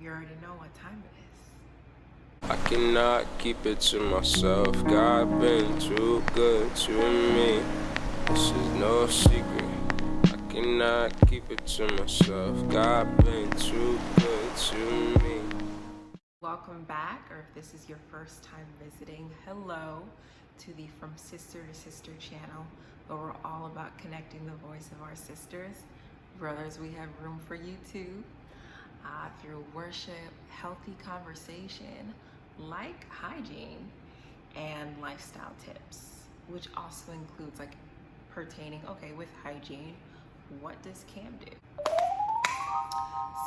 You already know what time it is. I cannot keep it to myself. God been too good to me. This is no secret. I cannot keep it to myself. God been too good to me. Welcome back, or if this is your first time visiting, hello to the From Sister to Sister channel, where we're all about connecting the voice of our sisters. Brothers, we have room for you too. Through worship, healthy conversation, like hygiene, and lifestyle tips, which also includes like pertaining, okay, with hygiene, what does Cam do?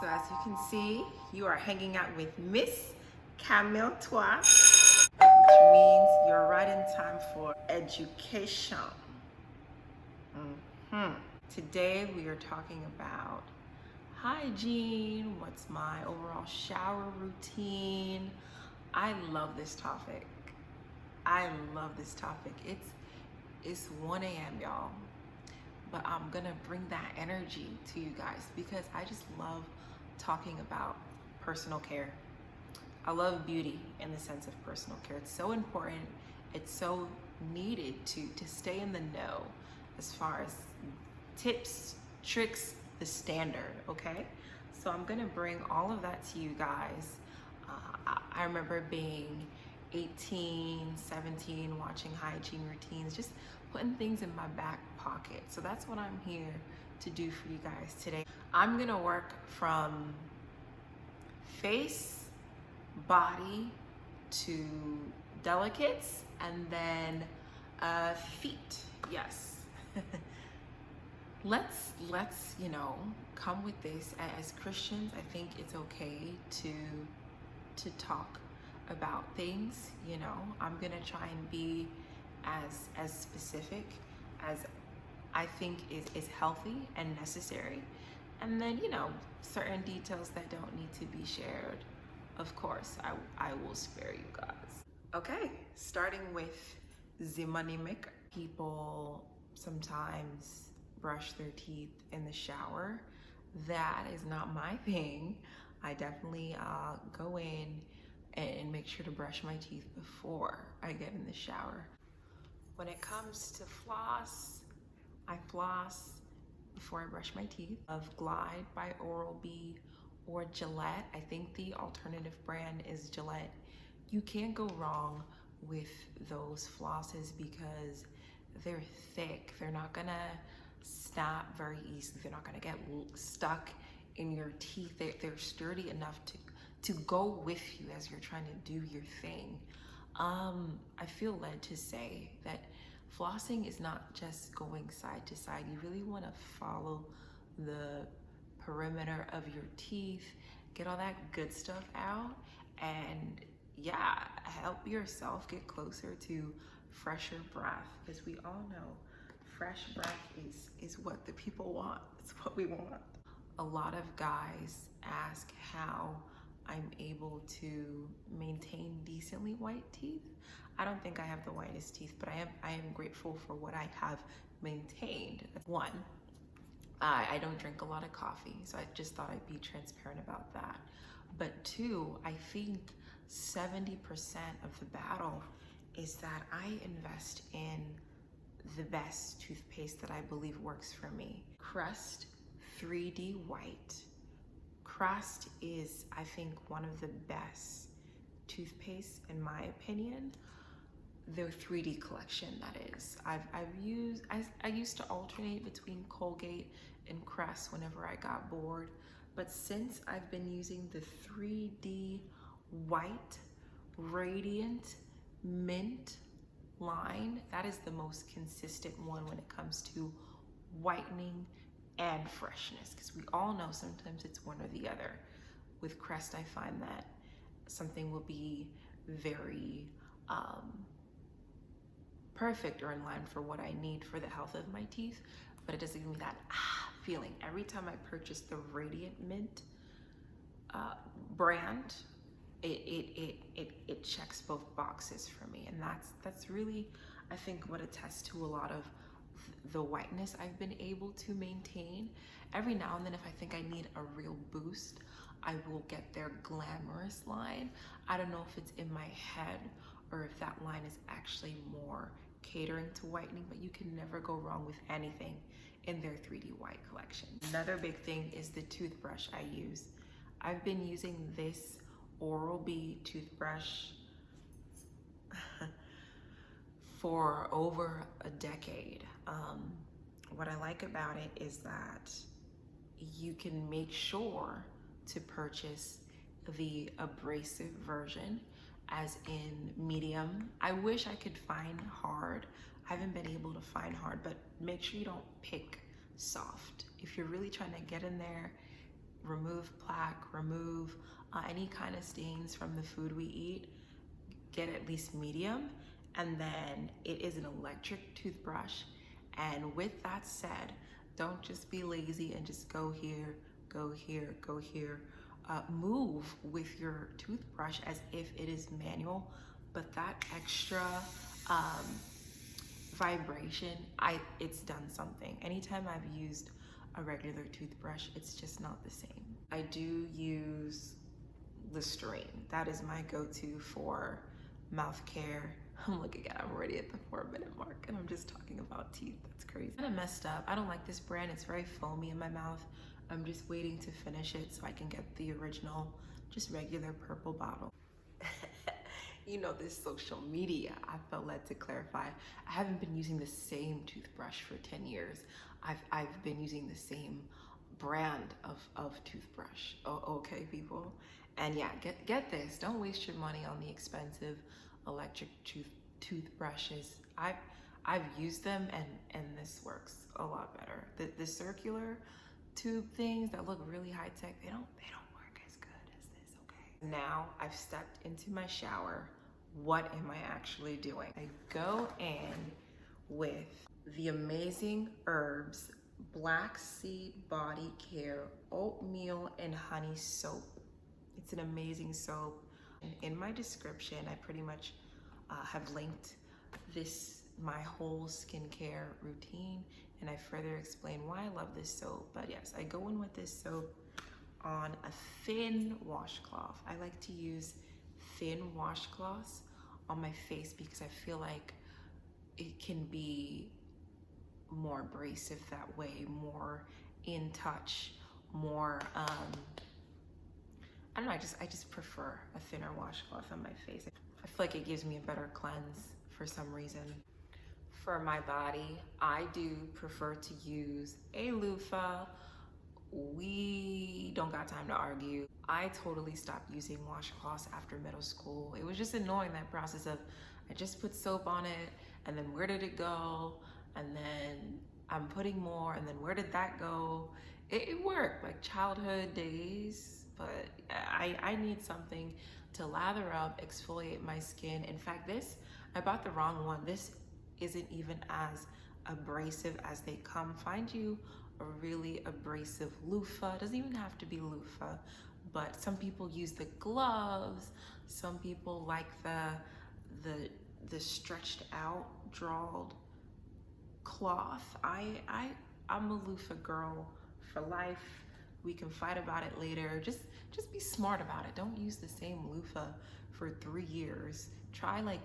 So as you can see, you are hanging out with Miss Camille Toi, which means you're right in time for education. Today we are talking about hygiene, what's my overall shower routine. I love this topic. It's 1 a.m. y'all, but I'm gonna bring that energy to you guys because I just love talking about personal care. I love beauty in the sense of personal care. It's so important. It's so needed to stay in the know as far as tips, tricks, the standard, okay? So I'm gonna bring all of that to you guys. I remember being 18, 17, watching hygiene routines, just putting things in my back pocket. So that's what I'm here to do for you guys today. I'm gonna work from face, body to delicates, and then feet. Yes. let's come with this. As Christians, I think it's okay to talk about things. I'm gonna try and be as specific as I think is healthy and necessary, and then certain details that don't need to be shared, of course, I will spare you guys. Okay, starting with the money maker. People sometimes brush their teeth in the shower. That is not my thing. I definitely go in and make sure to brush my teeth before I get in the shower. When it comes to floss, I floss before I brush my teeth. Of Glide by Oral-B or Gillette. I think the alternative brand is Gillette. You can't go wrong with those flosses because they're thick. They're not gonna snap very easily. They're not gonna get stuck in your teeth. They're sturdy enough to go with you as you're trying to do your thing. I feel led to say that flossing is not just going side to side. You really want to follow the perimeter of your teeth, get all that good stuff out, and yeah, help yourself get closer to fresher breath, because we all know fresh breath is what the people want. It's what we want. A lot of guys ask how I'm able to maintain decently white teeth. I don't think I have the whitest teeth, but I am grateful for what I have maintained. One, I don't drink a lot of coffee, so I just thought I'd be transparent about that. But two, I think 70% of the battle is that I invest in the best toothpaste that I believe works for me. Crest 3D White. Crest is, I think, one of the best toothpaste in my opinion. Their 3D collection, that is. I used to alternate between Colgate and Crest whenever I got bored, but since I've been using the 3D White Radiant Mint line, that is the most consistent one when it comes to whitening and freshness, because we all know sometimes it's one or the other. With Crest, I find that something will be very perfect or in line for what I need for the health of my teeth, but it doesn't give me that feeling. Every time I purchase the Radiant Mint brand, it checks both boxes for me, and that's really, I think, what attests to a lot of the whiteness I've been able to maintain. Every now and then, if I think I need a real boost, I will get their glamorous line. I don't know if it's in my head or if that line is actually more catering to whitening, but you can never go wrong with anything in their 3D white collection. Another big thing is the toothbrush I use. I've been using this Oral-B toothbrush for over a decade. What I like about it is that you can make sure to purchase the abrasive version, as in medium. I wish I could find hard. I haven't been able to find hard, but make sure you don't pick soft. If you're really trying to get in there, remove plaque, remove any kind of stains from the food we eat, get at least medium. And then it is an electric toothbrush. And with that said, don't just be lazy and just go here, go here, go here. Move with your toothbrush as if it is manual, but that extra vibration, it's done something. Anytime I've used a regular toothbrush, it's just not the same. I do use Listerine. That is my go-to for mouth care. I'm looking at, I'm already at the 4-minute mark and I'm just talking about teeth. That's crazy. Kind of messed up. I don't like this brand. It's very foamy in my mouth. I'm just waiting to finish it so I can get the original, just regular purple bottle. You know, this social media, I felt led to clarify. I haven't been using the same toothbrush for 10 years. I've been using the same brand of toothbrush. Oh, okay, people. And yeah, get this. Don't waste your money on the expensive electric toothbrushes. I've used them and this works a lot better. The circular tube things that look really high tech, they don't work as good as this, okay? Now I've stepped into my shower. What am I actually doing? I go in with the Amazing Herbs Black Seed Body Care Oatmeal and Honey Soap. It's an amazing soap. In my description, I pretty much have linked my whole skincare routine, and I further explain why I love this soap. But yes, I go in with this soap on a thin washcloth. I like to use thin washcloths on my face because I feel like it can be more abrasive that way, more in touch, more I don't know, I just prefer a thinner washcloth on my face. I feel like it gives me a better cleanse for some reason. For my body, I do prefer to use a loofah. We don't got time to argue. I totally stopped using washcloths after middle school. It was just annoying, that process of I just put soap on it and then where did it go? And then I'm putting more and then where did that go? It worked, like childhood days, but I need something to lather up, exfoliate my skin. In fact, I bought the wrong one. This isn't even as abrasive as they come. Find you a really abrasive loofah. It doesn't even have to be loofah, but some people use the gloves. Some people like the stretched out, drawled cloth. I'm a loofah girl for life. We can fight about it later. Just be smart about it. Don't use the same loofah for 3 years. Try like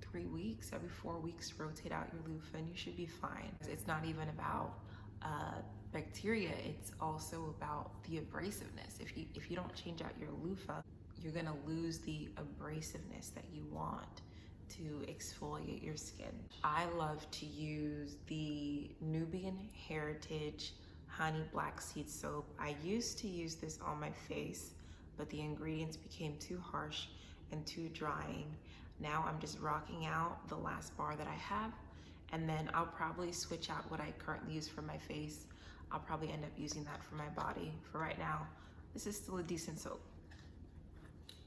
3 weeks, every 4 weeks, rotate out your loofah and you should be fine. It's not even about bacteria, it's also about the abrasiveness. If you don't change out your loofah, you're gonna lose the abrasiveness that you want to exfoliate your skin. I love to use the Nubian Heritage Honey Black Seed Soap. I used to use this on my face, but the ingredients became too harsh and too drying. Now I'm just rocking out the last bar that I have, and then I'll probably switch out what I currently use for my face. I'll probably end up using that for my body. For right now, this is still a decent soap.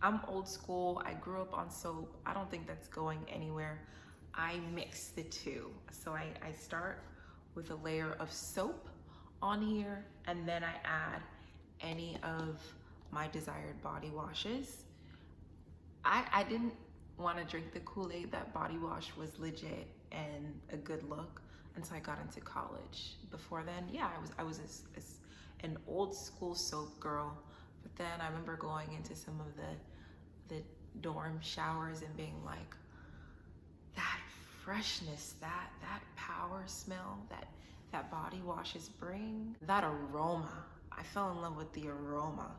I'm old school. I grew up on soap. I don't think that's going anywhere. I mix the two. So I start with a layer of soap on here, and then I add any of my desired body washes. I didn't want to drink the Kool-Aid that body wash was legit and a good look until I got into college. Before then, yeah, I was an old school soap girl But then I remember going into some of the dorm showers and being like, that freshness, that power smell that body washes bring, that aroma. I fell in love with the aroma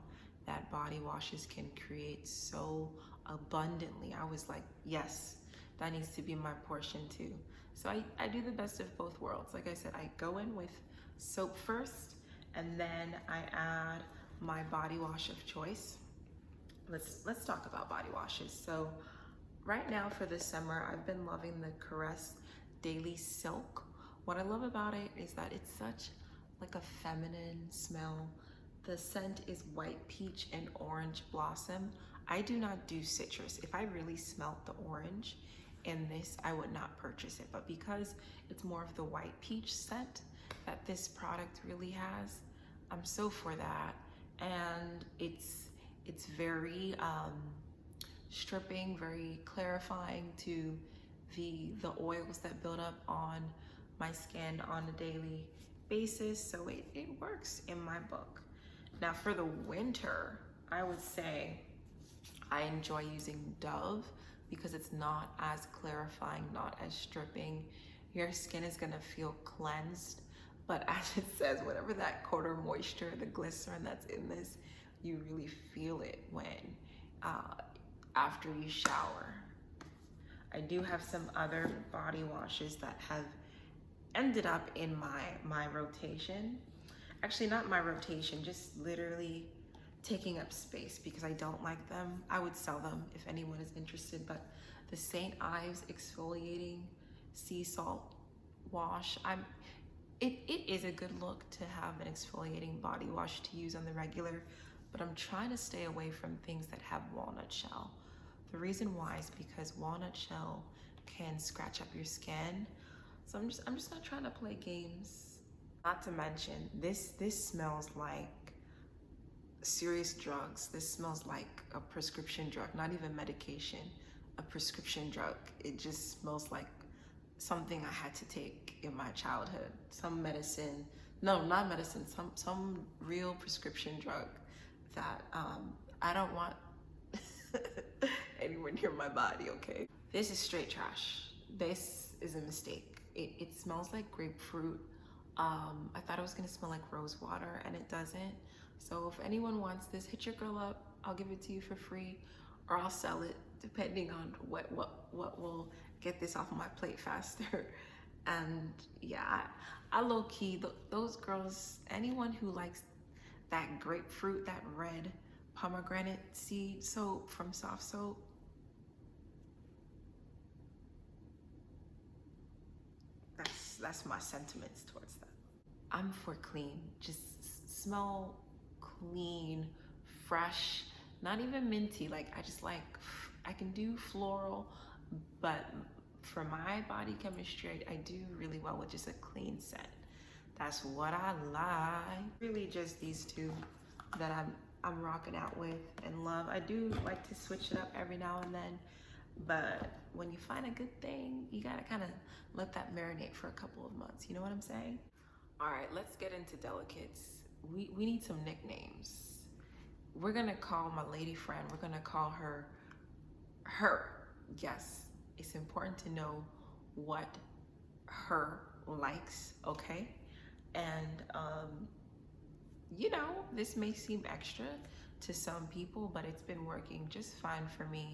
that body washes can create so abundantly. I was like, yes, that needs to be my portion too. So I do the best of both worlds. Like I said, I go in with soap first, and then I add my body wash of choice. Let's talk about body washes. So right now for the summer, I've been loving the Caress Daily Silk. What I love about it is that it's such like a feminine smell. The scent is white peach and orange blossom. I do not do citrus. If I really smelt the orange in this, I would not purchase it. But because it's more of the white peach scent that this product really has, I'm so for that. And it's very stripping, very clarifying to the oils that build up on my skin on a daily basis. So it works in my book. Now for the winter, I would say I enjoy using Dove because it's not as clarifying, not as stripping. Your skin is gonna feel cleansed, but as it says, whatever that quarter moisture, the glycerin that's in this, you really feel it when after you shower. I do have some other body washes that have ended up in my rotation. Actually, not my rotation, just literally taking up space because I don't like them. I would sell them if anyone is interested, but the St. Ives exfoliating sea salt wash, it is a good look to have an exfoliating body wash to use on the regular, but I'm trying to stay away from things that have walnut shell. The reason why is because walnut shell can scratch up your skin. So I'm just not trying to play games. Not to mention, this smells like serious drugs. This smells like a prescription drug, not even medication, a prescription drug. It just smells like something I had to take in my childhood. Some medicine, no, not medicine, some real prescription drug that I don't want anywhere near my body, okay? This is straight trash. This is a mistake. It smells like grapefruit. I thought it was gonna smell like rose water and it doesn't. So if anyone wants this, hit your girl up. I'll give it to you for free or I'll sell it depending on what will get this off of my plate faster. And yeah, I low key, those girls, anyone who likes that grapefruit, that red pomegranate seed soap from Soft Soap, that's my sentiments towards that. I'm for clean, just smell clean, fresh, not even minty. Like I can do floral, but for my body chemistry, I do really well with just a clean scent. That's what I like. Really just these two that I'm rocking out with and love. I do like to switch it up every now and then, but when you find a good thing, you gotta kind of let that marinate for a couple of months. You know what I'm saying? All right, let's get into delicates. We need some nicknames. We're gonna call my lady friend, we're gonna call her. Yes, it's important to know what her likes, okay? And you know, this may seem extra to some people, but it's been working just fine for me.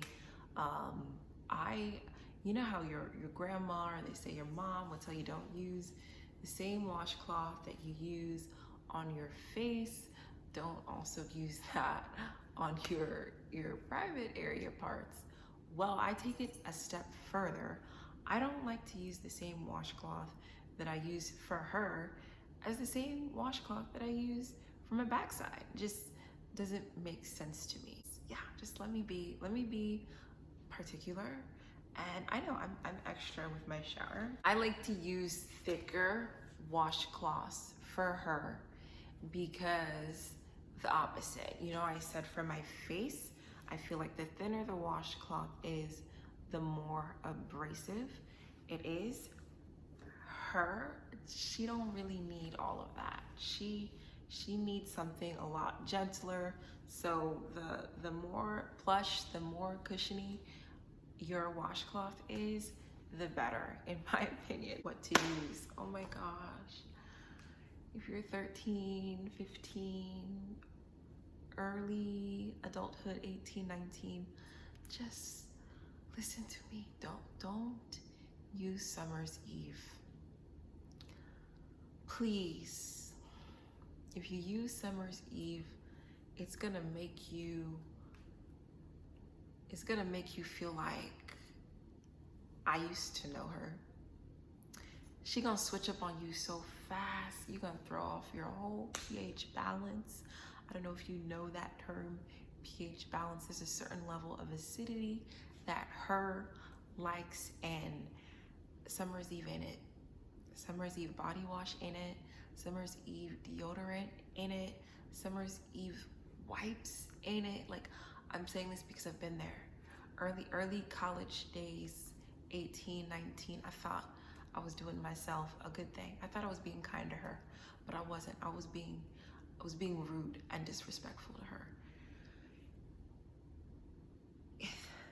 You know how your grandma, or they say your mom will tell you don't use the same washcloth that you use on your face. Don't also use that on your private area parts. Well, I take it a step further. I don't like to use the same washcloth that I use for her as the same washcloth that I use for my backside. Just doesn't make sense to me. Yeah, just let me be particular. And I know I'm extra with my shower. I like to use thicker washcloths for her because the opposite. You know, I said for my face, I feel like the thinner the washcloth is, the more abrasive it is. She don't really need all of that. She She needs something a lot gentler. So the more plush, the more cushiony your washcloth is, the better, in my opinion. What to use? Oh my gosh. If you're 13, 15, early adulthood, 18, 19, just listen to me. Don't use Summer's Eve. Please. If you use Summer's Eve, it's gonna make you feel like I used to know her. She gonna switch up on you so fast. You gonna throw off your whole pH balance. I don't know if you know that term, pH balance. There's a certain level of acidity that her likes, and Summer's Eve in it. Summer's Eve body wash in it. Summer's Eve deodorant in it. Summer's Eve wipes in it. Like, I'm saying this because I've been there. Early college days, 18, 19, I thought I was doing myself a good thing. I thought I was being kind to her, but I wasn't. I was being rude and disrespectful to her.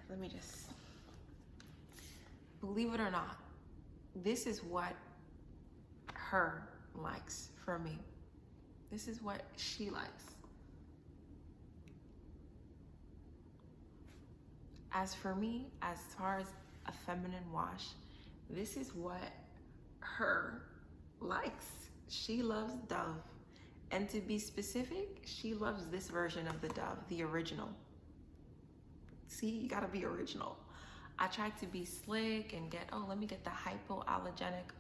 Let me just, believe it or not, this is what her likes for me. This is what she likes. As for me, as far as a feminine wash, this is what her likes. She loves Dove. And to be specific, she loves this version of the Dove, the original. See, you gotta be original. I tried to be slick and let me get the hypoallergenic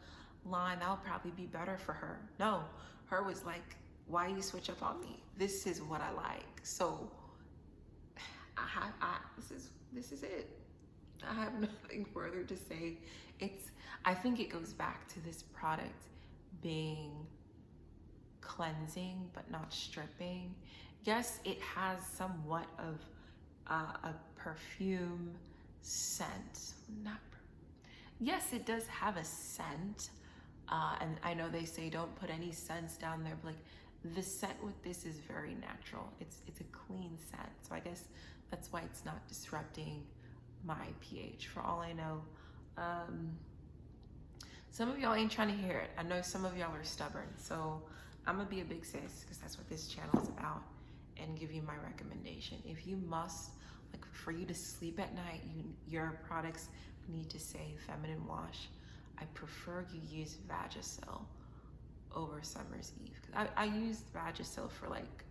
line. That'll probably be better for her. No, her was like, why you switch up on me? This is what I like. So this is it. I have nothing further to say. I think it goes back to this product being cleansing but not stripping. Yes, it has somewhat of a perfume scent. Yes, it does have a scent, and I know they say don't put any scents down there, but like, the scent with this is very natural. It's a clean scent, so I guess that's why it's not disrupting my pH. For all I know, some of y'all ain't trying to hear it. I know some of y'all are stubborn, so I'm gonna be a big sis, because that's what this channel is about, and give you my recommendation. If you must, like, for you to sleep at night, your products need to say feminine wash. I prefer you use Vagisil over Summer's Eve. I used Vagisil for like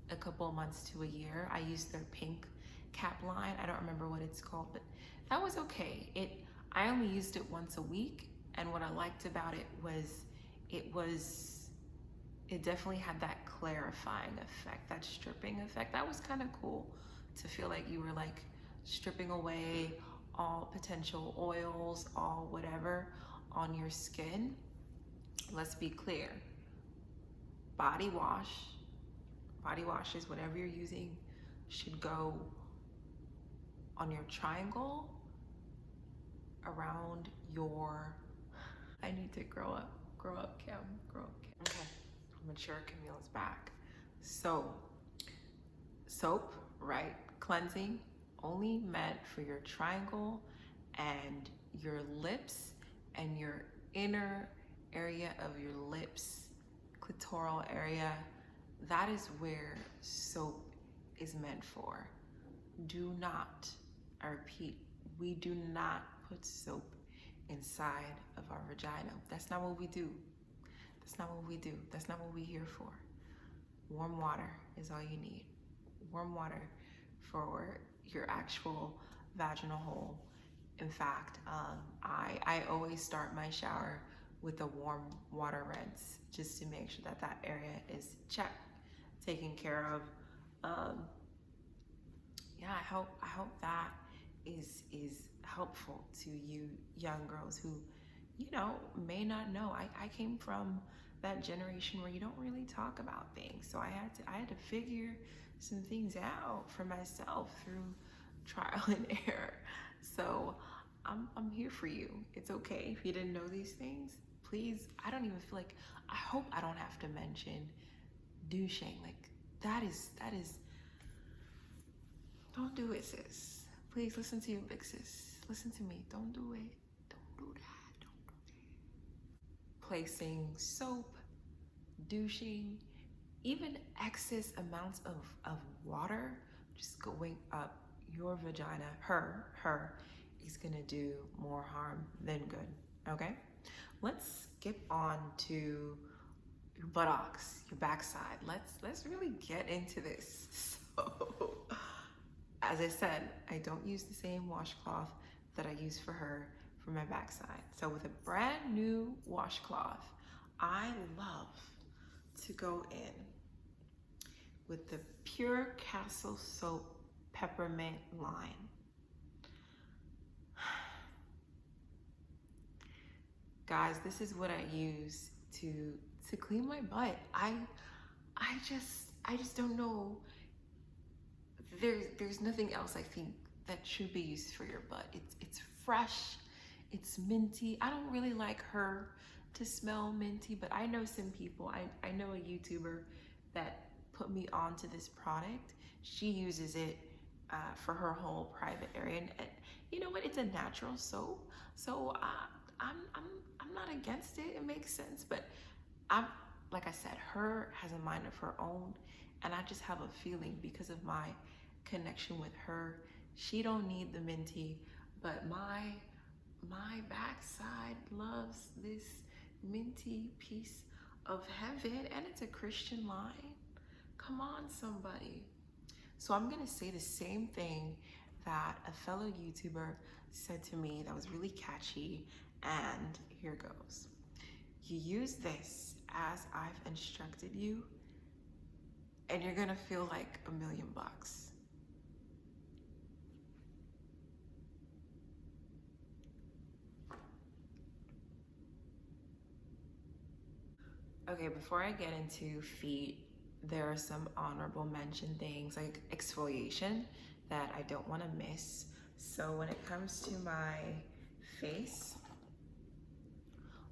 a couple of months to a year. I used their pink cap line. I don't remember what it's called, but that was okay. I only used it once a week, and what I liked about it was it definitely had that clarifying effect, that stripping effect. That was kind of cool, to feel like you were like stripping away all potential oils, all whatever on your skin. Let's be clear. Body washes, whatever you're using, should go on your triangle, around your, I need to grow up, Kim. Okay, mature Camille's back. So, soap, right? Cleansing, only meant for your triangle and your lips and your inner area of your lips, clitoral area. That is where soap is meant for. Do not, I repeat, we do not put soap inside of our vagina. That's not what we do. That's not what we do. That's not what we're here for. Warm water is all you need. Warm water for your actual vaginal hole. In fact, I always start my shower with a warm water rinse, just to make sure that that area is checked, taken care of. Yeah, I hope that is helpful to you young girls who, may not know. I came from that generation where you don't really talk about things, so I had to figure some things out for myself through trial and error. So I'm here for you. It's okay if you didn't know these things. Please, I don't even feel like, I hope I don't have to mention douching. Like that is, don't do it, sis. Please listen to your big sis. Listen to me. Don't do it. Don't do that. Don't do that. Placing soap, douching, even excess amounts of water just going up your vagina, her, is gonna do more harm than good, okay? Let's skip on to your buttocks, your backside. Let's really get into this. So, as I said, I don't use the same washcloth that I use for her for my backside. So with a brand new washcloth, I love to go in with the Pure Castle Soap Peppermint line. Guys, this is what I use to clean my butt. I just don't know. There's nothing else I think that should be used for your butt. It's fresh, it's minty. I don't really like her to smell minty, but I know some people. I know a YouTuber that put me onto this product. She uses it for her whole private area, and you know what? It's a natural soap, so I'm not against it. It makes sense, but I'm, like I said, her has a mind of her own, and I just have a feeling because of my connection with her, she don't need the minty, but my backside loves this minty piece of heaven, and it's a Christian line. Come on, somebody. So I'm gonna say the same thing that a fellow YouTuber said to me that was really catchy, and here goes. You use this as I've instructed you, and you're gonna feel like $1,000,000. Okay, before I get into feet, there are some honorable mention things like exfoliation that I don't want to miss. So when it comes to my face,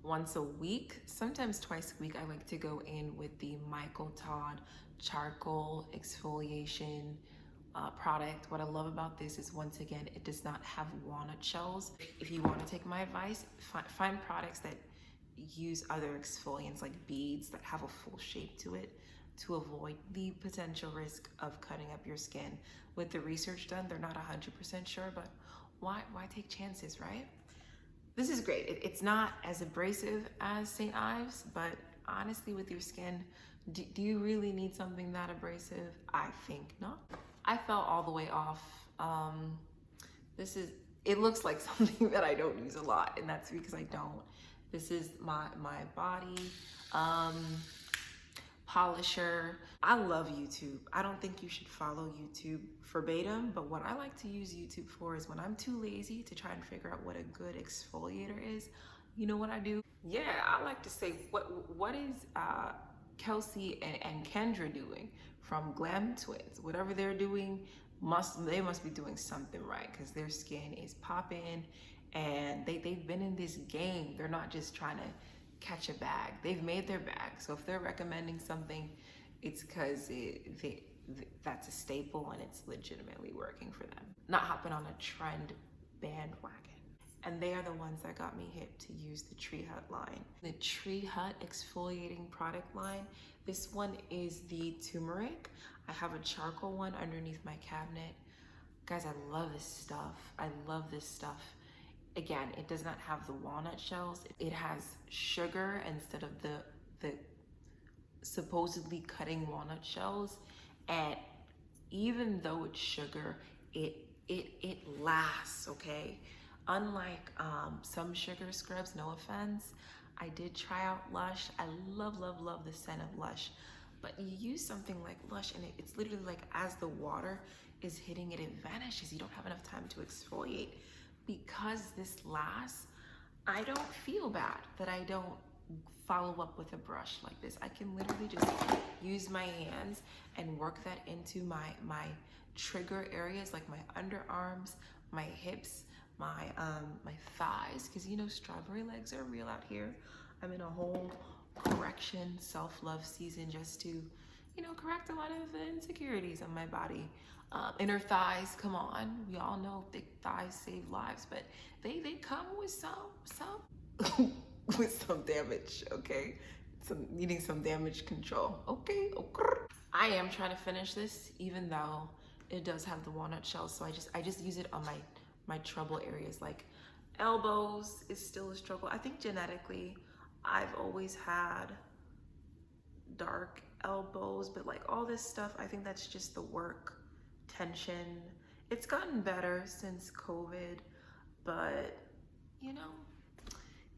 once a week, sometimes twice a week, I like to go in with the Michael Todd charcoal exfoliation product. What I love about this is, once again, it does not have walnut shells. If you want to take my advice, find products that use other exfoliants like beads that have a full shape to it to avoid the potential risk of cutting up your skin. With the research done, they're not 100% sure, but why take chances, right? This is great. It's not as abrasive as St. Ives, but honestly, with your skin, do you really need something that abrasive? I think not. I fell all the way off. It looks like something that I don't use a lot, and that's because I don't. This is my body polisher. I love YouTube. I don't think you should follow YouTube verbatim, but what I like to use YouTube for is when I'm too lazy to try and figure out what a good exfoliator is. You know what I do? Yeah, I like to say, what is Kelsey and Kendra doing from Glam Twins? Whatever they're doing, they must be doing something right, because their skin is popping, and they've been in this game. They're not just trying to catch a bag. They've made their bag. So if they're recommending something, it's because that's a staple and it's legitimately working for them. Not hopping on a trend bandwagon. And they are the ones that got me hip to use the Tree Hut line. The Tree Hut exfoliating product line. This one is the turmeric. I have a charcoal one underneath my cabinet. Guys, I love this stuff. I love this stuff. Again, it does not have the walnut shells. It has sugar instead of the supposedly cutting walnut shells. And even though it's sugar, it lasts, okay? Unlike some sugar scrubs, no offense, I did try out Lush. I love the scent of Lush. But you use something like Lush, and it's literally like as the water is hitting it, it vanishes. You don't have enough time to exfoliate. Because this lasts, I don't feel bad that I don't follow up with a brush like this. I can literally just use my hands and work that into my trigger areas, like my underarms, my hips, my thighs, because you know strawberry legs are real out here. I'm in a whole correction self-love season just to correct a lot of the insecurities on my body. Inner thighs, come on. We all know thick thighs save lives, but they come with some with some damage, okay? Needing some damage control. Okay. I am trying to finish this, even though it does have the walnut shell, so I just use it on my trouble areas, like elbows is still a struggle. I think genetically I've always had dark elbows, but like all this stuff, I think that's just the work, tension. It's gotten better since COVID, but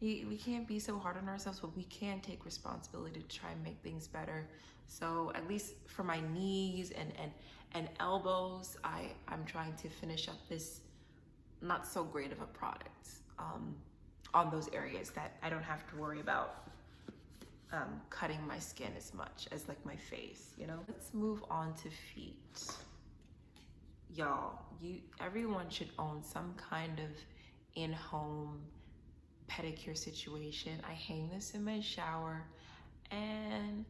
we can't be so hard on ourselves, but we can take responsibility to try and make things better. So at least for my knees and elbows, I'm trying to finish up this not so great of a product on those areas that I don't have to worry about cutting my skin as much as like my face, Let's move on to feet. Y'all, everyone should own some kind of in-home pedicure situation. I hang this in my shower, and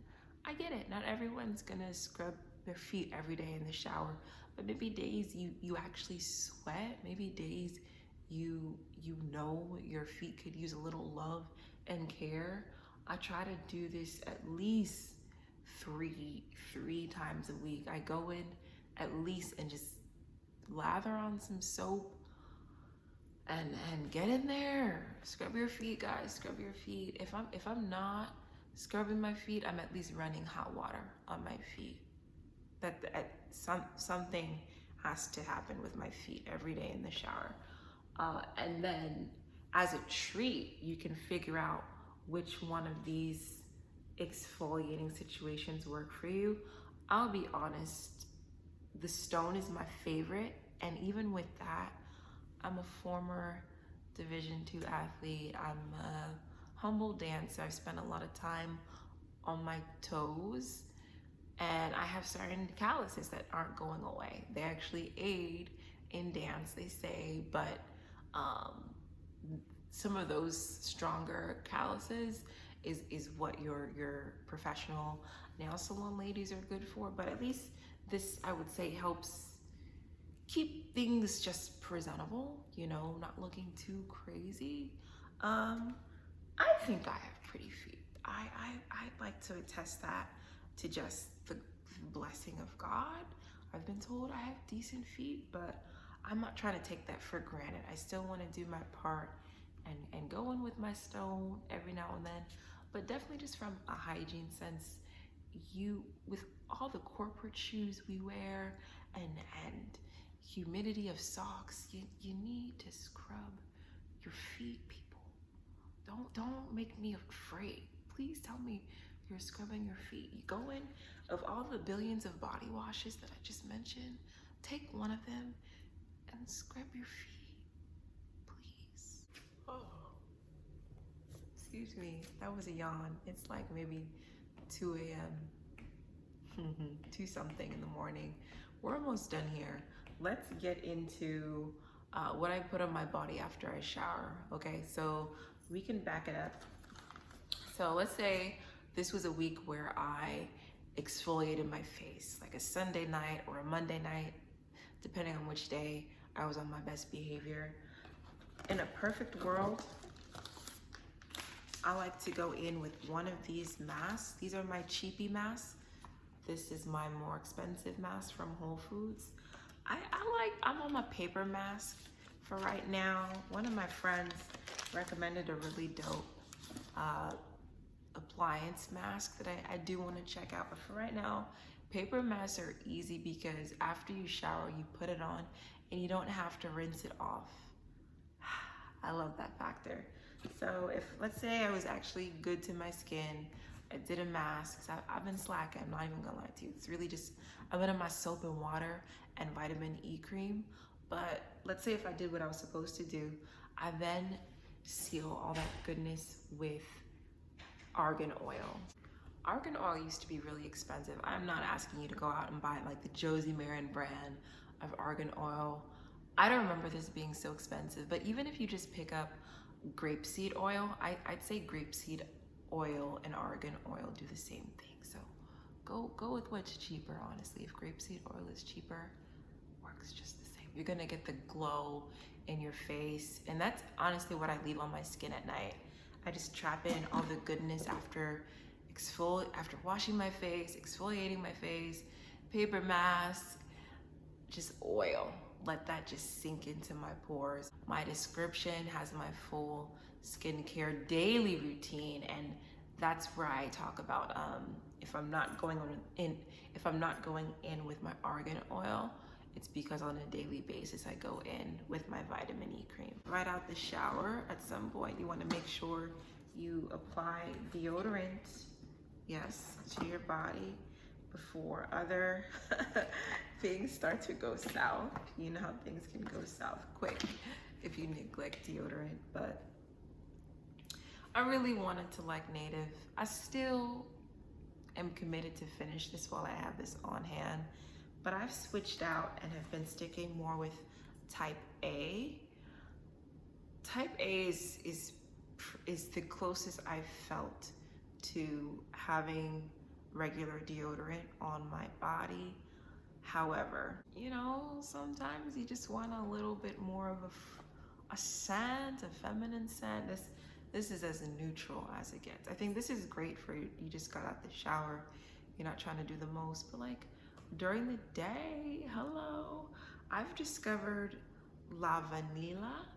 I get it. Not everyone's gonna scrub their feet every day in the shower, but maybe days you actually sweat, maybe days you know your feet could use a little love and care. I try to do this at least three times a week. I go in at least and just lather on some soap and get in there. Scrub your feet, guys. Scrub your feet. If I'm not scrubbing my feet, I'm at least running hot water on my feet. Something has to happen with my feet every day in the shower. And then as a treat, you can figure out which one of these exfoliating situations work for you. I'll be honest, the stone is my favorite, and even with that, I'm a former Division II athlete. I'm a humble dancer. I've spent a lot of time on my toes, and I have certain calluses that aren't going away. They actually aid in dance, they say, but some of those stronger calluses is what your professional nail salon ladies are good for. But at least this, I would say, helps keep things just presentable, not looking too crazy. I think I have pretty feet. I'd like to attest that to just the blessing of God. I've been told I have decent feet, but I'm not trying to take that for granted. I still want to do my part and go in with my stone every now and then, but definitely just from a hygiene sense, with all the corporate shoes we wear and humidity of socks, you need to scrub your feet, people. Don't make me afraid. Please tell me you're scrubbing your feet. You go in, of all the billions of body washes that I just mentioned, take one of them and scrub your feet, please. Oh, excuse me, that was a yawn. It's like maybe 2 a.m. 2 something in the morning. We're almost done here. Let's get into what I put on my body after I shower. Okay, so we can back it up. So let's say this was a week where I exfoliated my face, like a Sunday night or a Monday night, depending on which day I was on my best behavior. In a perfect world, I like to go in with one of these masks. These are my cheapy masks. This is my more expensive mask from Whole Foods. I'm on my paper mask for right now. One of my friends recommended a really dope appliance mask that I do want to check out. But for right now, paper masks are easy because after you shower, you put it on and you don't have to rinse it off. I love that factor. So if, let's say I was actually good to my skin, I did a mask, I've been slacking, I'm not even gonna lie to you. It's really just, I've been on my soap and water and vitamin E cream. But let's say if I did what I was supposed to do, I then seal all that goodness with argan oil. Argan oil used to be really expensive. I'm not asking you to go out and buy like the Josie Marin brand of argan oil. I don't remember this being so expensive, but even if you just pick up grapeseed oil, I'd say grapeseed oil and argan oil do the same thing. So go with what's cheaper, honestly. If grapeseed oil is cheaper, works just the same. You're gonna get the glow in your face, and that's honestly what I leave on my skin at night. I just trap in all the goodness after washing my face, exfoliating my face, paper mask, just oil. Let that just sink into my pores. My description has my full skincare daily routine, and that's where I talk about if I'm not going in with my argan oil, it's because on a daily basis I go in with my vitamin E cream. Right out the shower, at some point you want to make sure you apply deodorant, yes, to your body before other things start to go south. You know how things can go south quick if you neglect deodorant. But I really wanted to like native. I still am committed to finish this while I have this on hand, but I've switched out and have been sticking more with type A. Type A is the closest I've felt to having regular deodorant on my body. However, you know, sometimes you just want a little bit more of a scent, a feminine scent. This is as neutral as it gets. I think this is great for you just got out the shower, you're not trying to do the most, but like during the day, hello, I've discovered La Vanilla,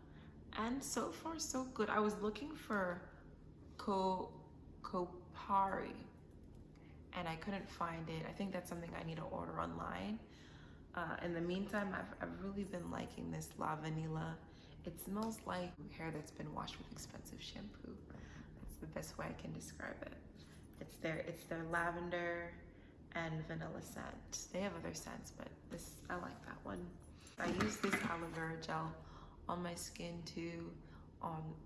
and so far so good. I was looking for Kopari, and I couldn't find it. I think that's something I need to order online. In the meantime, I've really been liking this La Vanilla. It smells like hair that's been washed with expensive shampoo. That's the best way I can describe it. It's their lavender and vanilla scent. They have other scents, but I like that one. I use this aloe vera gel on my skin too,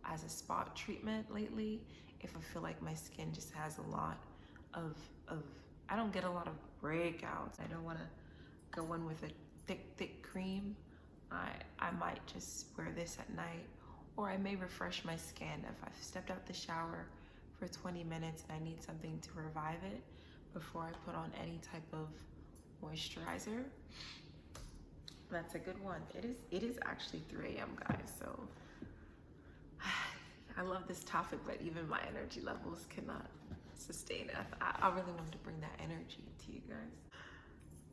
as a spot treatment lately. If I feel like my skin just has a lot of I don't get a lot of breakouts. I don't want to go in with a thick cream. I might just wear this at night, or I may refresh my skin if I've stepped out the shower for 20 minutes and I need something to revive it before I put on any type of moisturizer. That's a good one. It is actually 3 a.m. guys, so I love this topic, but even my energy levels cannot sustain it. I really wanted to bring that energy to you guys.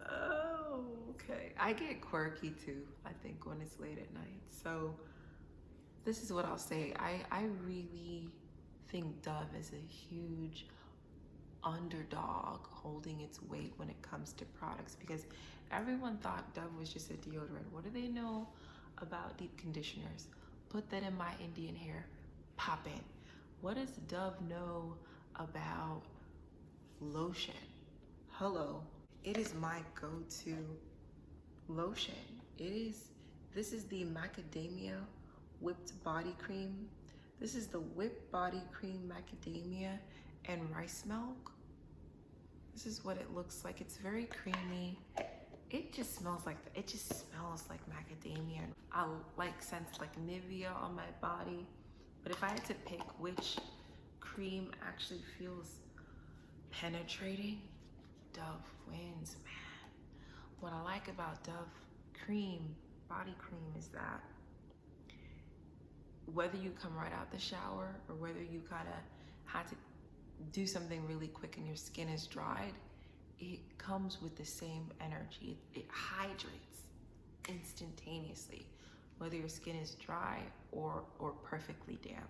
Oh, okay. I get quirky too, I think, when it's late at night. So this is what I'll say. I really think Dove is a huge underdog holding its weight when it comes to products, because everyone thought Dove was just a deodorant. What do they know about deep conditioners? Put that in my Indian hair, pop it. What does Dove know about lotion? Hello. It is my go-to lotion. This is the macadamia whipped body cream. This is the whipped body cream, macadamia and rice milk. This is what it looks like. It's very creamy. It just smells like macadamia. I like scents like Nivea on my body, but if I had to pick which cream actually feels penetrating, Dove wins, man. What I like about Dove body cream, is that whether you come right out the shower or whether you kind of had to do something really quick and your skin is dried, it comes with the same energy. It hydrates instantaneously, whether your skin is dry or perfectly damp.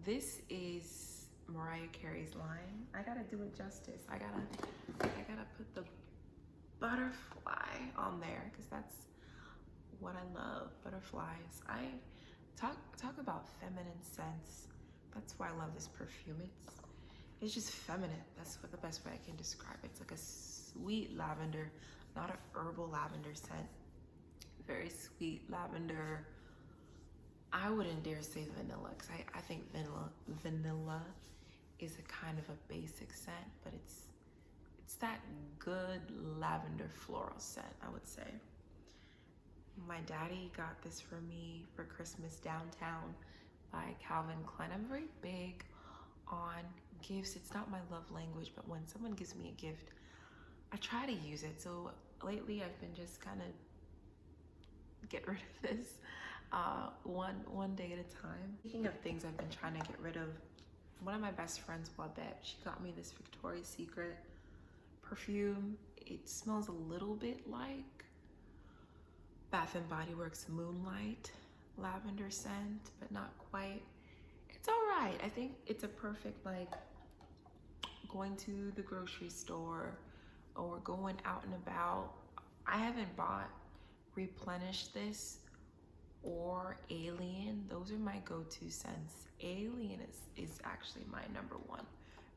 This is Mariah Carey's line. I gotta do it justice. I gotta put the butterfly on there because that's what I love. Butterflies. I talk about feminine scents. That's why I love this perfume. It's just feminine. That's the best way I can describe it. It's like a sweet lavender, not a herbal lavender scent. Very sweet lavender. I wouldn't dare say vanilla, because I think vanilla is a kind of a basic scent, but it's that good lavender floral scent, I would say. My daddy got this for me for Christmas, Downtown by Calvin Klein. I'm very big on gifts, it's not my love language, but when someone gives me a gift, I try to use it. So lately I've been just kind of get rid of this one day at a time. Speaking of things I've been trying to get rid of, one of my best friends, Wabette, she got me this Victoria's Secret perfume. It smells a little bit like Bath and Body Works Moonlight lavender scent, but not quite. It's all right. I think it's a perfect, like, going to the grocery store or going out and about. I haven't replenished this or Alien. Those are my go-to scents. Alien is actually my #1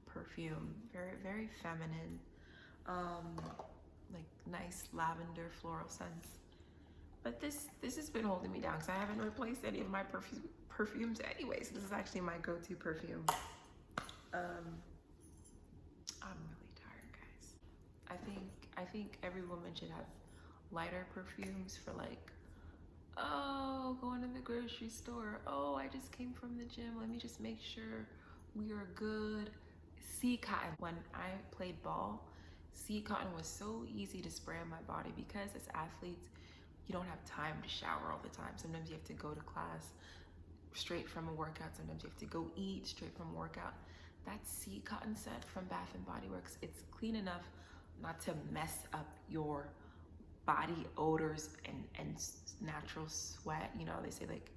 perfume. Very, very feminine. Like nice lavender floral scents. But this has been holding me down because I haven't replaced any of my perfumes anyways. This is actually my go-to perfume. I'm really tired, guys. I think every woman should have lighter perfumes for, like, oh, going to the grocery store. Oh, I just came from the gym. Let me just make sure we are good. Sea cotton. When I played ball, sea cotton was so easy to spray on my body because as athletes, you don't have time to shower all the time. Sometimes you have to go to class straight from a workout. Sometimes you have to go eat straight from a workout. That sea cotton scent from Bath and Body Works, it's clean enough not to mess up your body odors and natural sweat. You know, they say, like,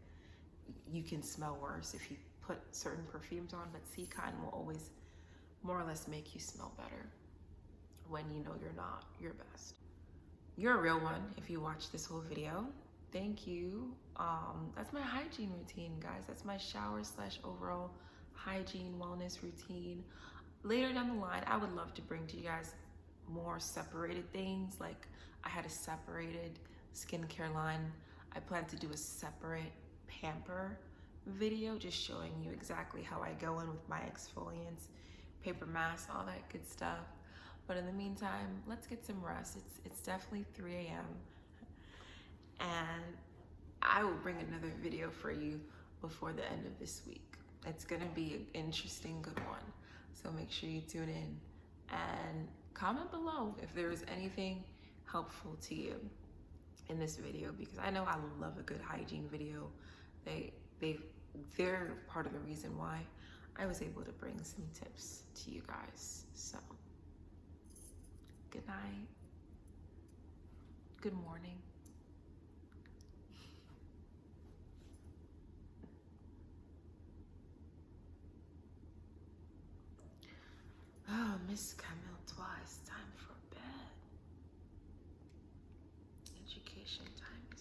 you can smell worse if you put certain perfumes on, but sea cotton will always more or less make you smell better when you know you're not your best. You're a real one if you watch this whole video. Thank you. That's my hygiene routine, guys. That's my shower / overall hygiene wellness routine. Later down the line, I would love to bring to you guys more separated things. Like, I had a separated skincare line. I plan to do a separate pamper video, just showing you exactly how I go in with my exfoliants, paper masks, all that good stuff. But in the meantime, let's get some rest. It's definitely 3 a.m. and I will bring another video for you before the end of this week. It's gonna be an interesting, good one. So make sure you tune in and comment below if there's anything helpful to you in this video, because I know I love a good hygiene video. They're part of the reason why I was able to bring some tips to you guys. So good night, good morning. Oh, Miss Camille twice, time for bed. Education time is